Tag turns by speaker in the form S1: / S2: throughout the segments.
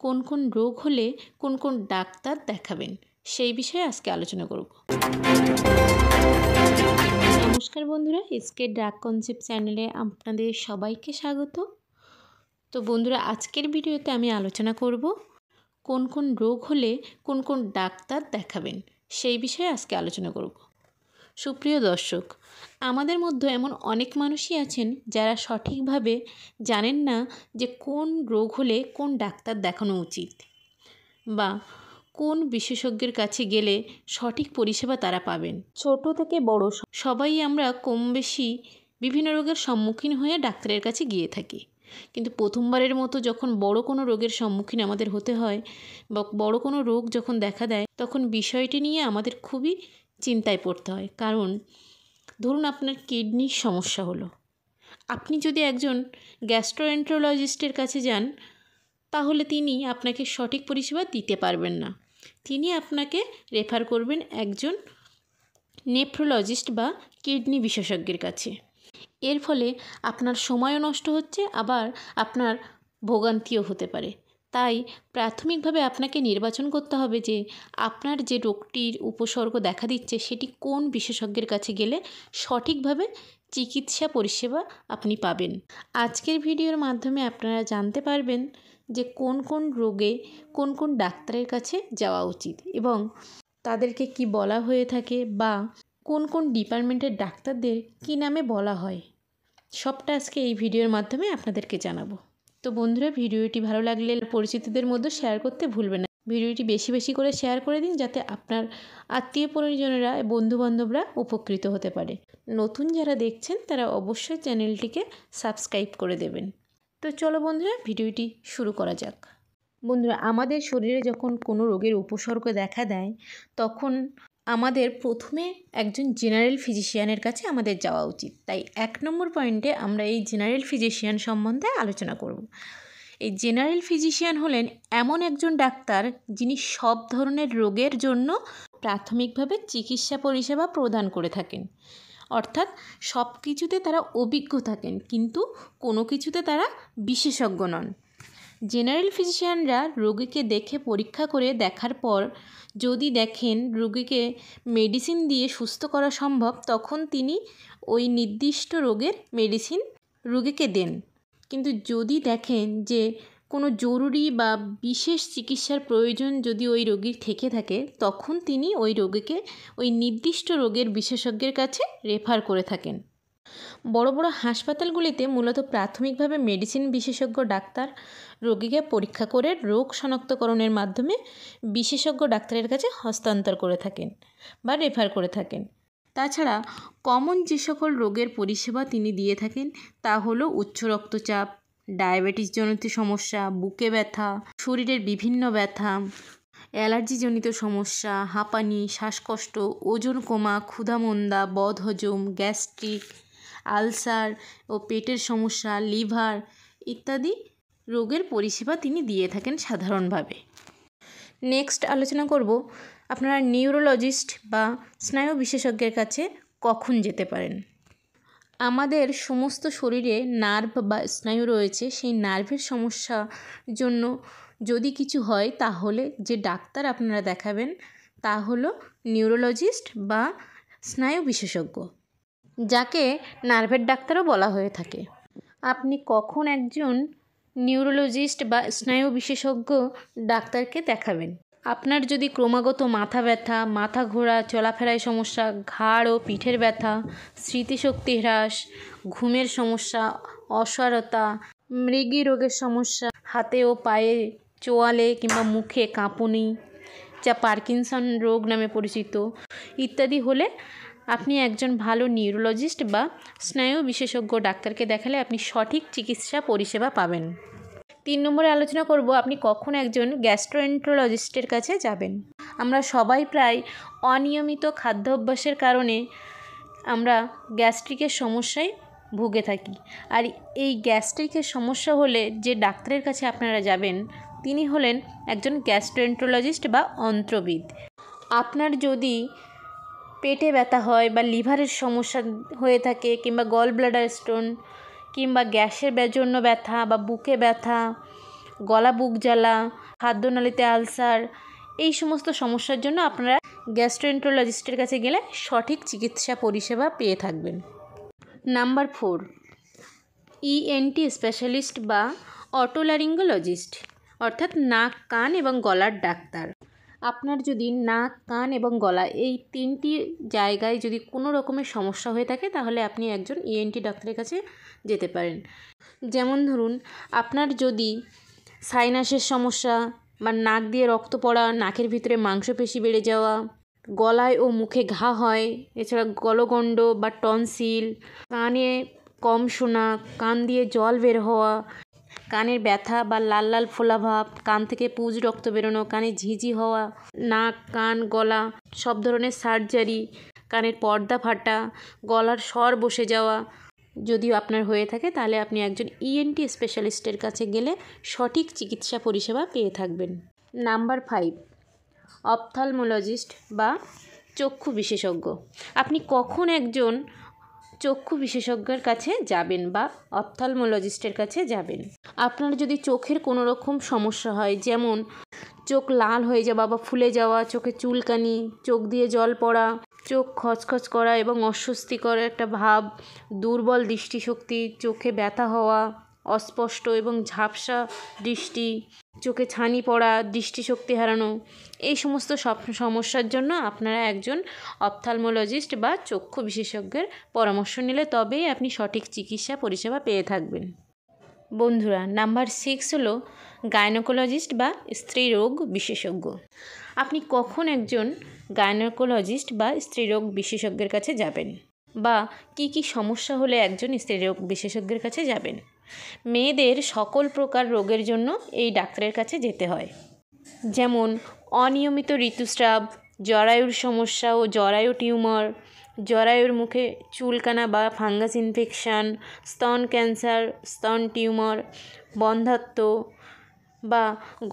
S1: কোন কোন রোগ হলে কোন কোন ডাক্তার দেখাবেন সেই বিষয়ে আজকে আলোচনা করব। নমস্কার বন্ধুরা, এসকে ডাক কনসেপ্ট চ্যানেলে আপনাদের সবাইকে স্বাগত। তো বন্ধুরা, আজকের ভিডিওতে আমি আলোচনা করব কোন কোন রোগ হলে কোন কোন ডাক্তার দেখাবেন সেই বিষয়ে আজকে আলোচনা করব। সুপ্রিয় দর্শক, আমাদের মধ্যে এমন অনেক মানুষই আছেন যারা সঠিকভাবে জানেন না যে কোন রোগ হলে কোন ডাক্তার দেখানো উচিত বা কোন বিশেষজ্ঞের কাছে গেলে সঠিক পরিষেবা তারা পাবেন। ছোট থেকে বড় সবাই আমরা কম বেশি বিভিন্ন রোগের সম্মুখীন হয়ে ডাক্তারের কাছে গিয়ে থাকি, কিন্তু প্রথমবারের মতো যখন বড় কোনো রোগের সম্মুখীন আমাদের হতে হয় বা বড় কোনো রোগ যখন দেখা দেয়, তখন বিষয়টি নিয়ে আমাদের খুবই চিন্তায় পড়তে হয়। কারণ ধরুন আপনার কিডনির সমস্যা হলো, আপনি যদি একজন গ্যাস্ট্রোএন্টারোলজিস্টের কাছে যান তাহলে তিনি আপনাকে সঠিক পরিষেবা দিতে পারবেন না। তিনি আপনাকে রেফার করবেন একজন নেফ্রোলজিস্ট বা কিডনি বিশেষজ্ঞের কাছে। এর ফলে আপনার সময়ও নষ্ট হচ্ছে, আবার আপনার ভোগান্তিও হতে পারে। তাই প্রাথমিকভাবে আপনাকে নির্বাচন করতে হবে যে আপনার যে রোগটির উপসর্গ দেখা দিচ্ছে সেটি কোন বিশেষজ্ঞের কাছে গেলে সঠিকভাবে চিকিৎসা পরিষেবা আপনি পাবেন। আজকের ভিডিওর মাধ্যমে আপনারা জানতে পারবেন যে কোন কোন রোগে কোন কোন ডাক্তারের কাছে যাওয়া উচিত এবং তাদেরকে কি বলা হয়ে থাকে বা কোন কোন ডিপার্টমেন্টের ডাক্তারদের কী নামে বলা হয়, সবটা আজকে এই ভিডিওর মাধ্যমে আপনাদেরকে জানাবো। তো বন্ধুরা, ভিডিওটি ভালো লাগলে পরিচিতদের মধ্যে শেয়ার করতে ভুলবেন না। ভিডিওটি বেশি বেশি করে শেয়ার করে দিন যাতে আপনার আত্মীয় পরিজনেরা, বন্ধুবান্ধবরা উপকৃত হতে পারে। নতুন যারা দেখছেন তারা অবশ্যই চ্যানেলটিকে সাবস্ক্রাইব করে দেবেন। তো চলো বন্ধুরা, ভিডিওটি শুরু করা যাক। বন্ধুরা, আমাদের শরীরে যখন কোনো রোগের উপসর্গ দেখা দেয় তখন আমাদের প্রথমে একজন জেনারেল ফিজিশিয়ানের কাছে আমাদের যাওয়া উচিত। তাই 1 নম্বর পয়েন্টে আমরা এই জেনারেল ফিজিশিয়ান সম্বন্ধে আলোচনা করব। এই জেনারেল ফিজিশিয়ান হলেন এমন একজন ডাক্তার যিনি সব ধরনের রোগের জন্য প্রাথমিকভাবে চিকিৎসা পরিষেবা প্রদান করে থাকেন। অর্থাৎ সব কিছুতে তারা অভিজ্ঞ থাকেন, কিন্তু কোনো কিছুতে তারা বিশেষজ্ঞ নন। জেনারেল ফিজিশিয়ানরা রোগীকে দেখে পরীক্ষা করে দেখার পর যদি দেখেন রোগীকে মেডিসিন দিয়ে সুস্থ করা সম্ভব, তখন তিনি ওই নির্দিষ্ট রোগের মেডিসিন রোগীকে দেন। কিন্তু যদি দেখেন যে কোনো জরুরি বা বিশেষ চিকিৎসার প্রয়োজন যদি ওই রোগীর থেকে থাকে, তখন তিনি ওই রোগীকে ওই নির্দিষ্ট রোগের বিশেষজ্ঞের কাছে রেফার করে থাকেন। বড় বড় হাসপাতালগুলিতে মূলত প্রাথমিকভাবে মেডিসিন বিশেষজ্ঞ ডাক্তার রোগীকে পরীক্ষা করে রোগ শনাক্তকরণের মাধ্যমে বিশেষজ্ঞ ডাক্তারের কাছে হস্তান্তর করে থাকেন বা রেফার করে থাকেন। তাছাড়া কমন যে সকল রোগের পরিষেবা তিনি দিয়ে থাকেন তা হলো উচ্চ রক্তচাপ, ডায়াবেটিসজনিত সমস্যা, বুকে ব্যথা, শরীরের বিভিন্ন ব্যথা, অ্যালার্জিজনিত সমস্যা, হাঁপানি, শ্বাসকষ্ট, ওজন কমা, ক্ষুধামন্দা, বদহজম, গ্যাস্ট্রিক, আলসার ও পেটের সমস্যা, লিভার ইত্যাদি রোগের পরিষেবা তিনি দিয়ে থাকেন সাধারণভাবে। নেক্সট আলোচনা করব আপনারা নিউরোলজিস্ট বা স্নায়ু বিশেষজ্ঞের কাছে কখন যেতে পারেন। আমাদের সমস্ত শরীরে নার্ভ বা স্নায়ু রয়েছে, সেই নার্ভের সমস্যার জন্য যদি কিছু হয় তাহলে যে ডাক্তার আপনারা দেখাবেন তা হলো নিউরোলজিস্ট বা স্নায়ু বিশেষজ্ঞ, যাকে নার্ভের ডাক্তারও বলা হয়ে থাকে। আপনি কখন একজন নিউরোলজিস্ট বা স্নায়ু বিশেষজ্ঞ ডাক্তারকে দেখাবেন? আপনার যদি ক্রমাগত মাথা ব্যথা, মাথা ঘোরা, চলাফেরায় সমস্যা, ঘাড় ও পিঠের ব্যথা, স্মৃতিশক্তি হ্রাস, ঘুমের সমস্যা, অসাড়তা, মৃগী রোগের সমস্যা, হাতে ও পায়ে চোয়ালে কিংবা মুখে কাঁপুনি, যা পার্কিনসন রোগ নামে পরিচিত ইত্যাদি হলে আপনি একজন ভালো নিউরোলজিস্ট বা স্নায়ু বিশেষজ্ঞ ডাক্তারকে দেখালে আপনি সঠিক চিকিৎসা পরিষেবা পাবেন। 3 নম্বরে আলোচনা করব আপনি কখন একজন গ্যাস্ট্রোএন্টারোলজিস্টের কাছে যাবেন। আমরা সবাই প্রায় অনিয়মিত খাদ্য অভ্যাসের কারণে আমরা গ্যাস্ট্রিকের সমস্যায় ভুগে থাকি। আর এই গ্যাস্ট্রিকের সমস্যা হলে যে ডাক্তারের কাছে আপনারা যাবেন তিনি হলেন একজন গ্যাস্ট্রোএন্টারোলজিস্ট বা অন্ত্রবিদ। আপনার যদি পেটে ব্যথা হয় বা লিভারের সমস্যা হয়ে থাকে কিংবা গল ব্লাডার স্টোন কিংবা গ্যাসের জন্য ব্যথা বা বুকে ব্যথা, গলা বুক জ্বালা, খাদ্যনালীতে আলসার, এই সমস্ত সমস্যার জন্য আপনারা গ্যাস্ট্রোএন্টারোলজিস্টের কাছে গেলে সঠিক চিকিৎসা পরিষেবা পেয়ে থাকবেন। নাম্বার 4, ইএনটি স্পেশালিস্ট বা অটোলারিঙ্গোলজিস্ট, অর্থাৎ নাক, কান এবং গলার ডাক্তার। আপনার যদি নাক, কান এবং গলা এই 3টি জায়গায় যদি কোনো রকমের সমস্যা হয়ে থাকে তাহলে আপনি একজন ইএনটি ডাক্তারের কাছে যেতে পারেন। যেমন ধরুন, আপনার যদি সাইনাসের সমস্যা বা নাক দিয়ে রক্ত পড়া, নাকের ভিতরে মাংসপেশি বেড়ে যাওয়া, গলায় ও মুখে ঘা হয়, এছাড়া গলগণ্ড বা টনসিল, কানে কম শোনা, কান দিয়ে জল বের হওয়া, কানের ব্যথা বা লাল লাল ফোলাভাব, কান থেকে পুজ রক্ত বেরোনো, কানে ঝিঁঝি হওয়া, নাক, কান, গলা সব ধরনের সার্জারি, কানের পর্দা ফাটা, গলার স্বর বসে যাওয়া যদিও আপনার হয়ে থাকে তাহলে আপনি একজন ইএনটি স্পেশালিস্টের কাছে গেলে সঠিক চিকিৎসা পরিষেবা পেয়ে থাকবেন। নাম্বার 5, অপথলমোলজিস্ট বা চক্ষু বিশেষজ্ঞ। আপনি কখন একজন চক্ষু বিশেষজ্ঞের কাছে যাবেন বা অপথলমোলজিস্টের কাছে যাবেন? আপনার যদি চোখের কোনো রকম সমস্যা হয়, যেমন চোখ লাল হয়ে যাওয়া বা ফুলে যাওয়া, চোখে চুলকানি, চোখ দিয়ে জল পড়া, চোখ খচখচ করা এবং অস্বস্তিকর একটা ভাব, দুর্বল দৃষ্টিশক্তি, চোখে ব্যথা হওয়া, অস্পষ্ট এবং ঝাপসা দৃষ্টি, চোখে ছানি পড়া, দৃষ্টিশক্তি হারানো, এই সমস্ত সব সমস্যার জন্য আপনারা একজন অপথলমোলজিস্ট বা চক্ষু বিশেষজ্ঞের পরামর্শ নিলে তবেই আপনি সঠিক চিকিৎসা পরিষেবা পেয়ে থাকবেন। বন্ধুরা, নাম্বার 6 হলো গাইনোকোলজিস্ট বা স্ত্রীরোগ বিশেষজ্ঞ। আপনি কখন একজন গাইনোকোলজিস্ট বা স্ত্রীরোগ বিশেষজ্ঞের কাছে যাবেন বা কি কি সমস্যা হলে একজন স্ত্রীরোগ বিশেষজ্ঞের কাছে যাবেন? মেয়েদের সকল প্রকার রোগের জন্য এই ডাক্তারের কাছে যেতে হয়, যেমন অনিয়মিত ঋতুস্রাব, জরায়ুর সমস্যা ও জরায়ু টিউমার, জরায়ুর মুখে চুলকানা বা ফাঙ্গাস ইনফেকশান, স্তন ক্যান্সার, স্তন টিউমার, বন্ধ্যাত্ব বা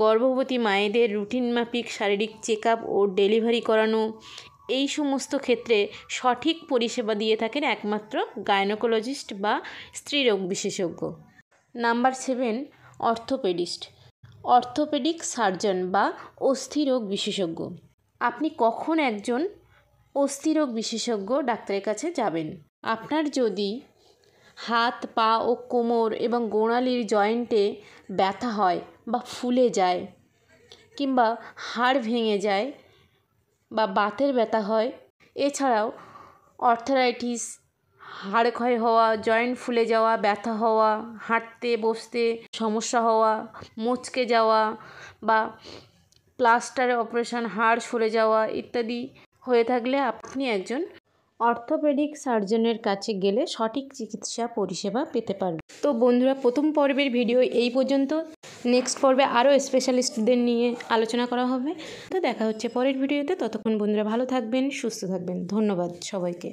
S1: গর্ভবতী মায়েদের রুটিন মাফিক শারীরিক চেক আপ ও ডেলিভারি করানো, এই সমস্ত ক্ষেত্রে সঠিক পরিষেবা দিয়ে থাকেন একমাত্র গাইনোকোলজিস্ট বা স্ত্রীরোগ বিশেষজ্ঞ। নাম্বার 7, অর্থোপেডিস্ট, অর্থোপেডিক সার্জন বা অস্থিরোগ বিশেষজ্ঞ। আপনি কখন একজন অস্থিরোগ বিশেষজ্ঞ ডাক্তারের কাছে যাবেন? আপনার যদি হাত, পা ও কোমর এবং গোড়ালির জয়েন্টে ব্যথা হয় বা ফুলে যায়, কিংবা হাড় ভেঙে যায় বা বাতের ব্যথা হয়, এছাড়াও অর্থারাইটিস, হাড় ক্ষয় হওয়া, জয়েন্ট ফুলে যাওয়া, ব্যথা হওয়া, হাঁটতে বসতে সমস্যা হওয়া, মচকে যাওয়া বা প্লাস্টারে অপারেশন, হাড় সরে যাওয়া ইত্যাদি হয়ে থাকলে আপনি একজন অর্থোপেডিক সার্জনের কাছে গেলে সঠিক চিকিৎসা পরিষেবা পেতে পারবেন। তো বন্ধুরা, প্রথম পর্বের ভিডিও এই পর্যন্ত। নেক্সট পর্বে আরও স্পেশালিস্টদের নিয়ে আলোচনা করা হবে। তো দেখা হচ্ছে পরের ভিডিওতে। ততক্ষণ বন্ধুরা ভালো থাকবেন, সুস্থ থাকবেন। ধন্যবাদ সবাইকে।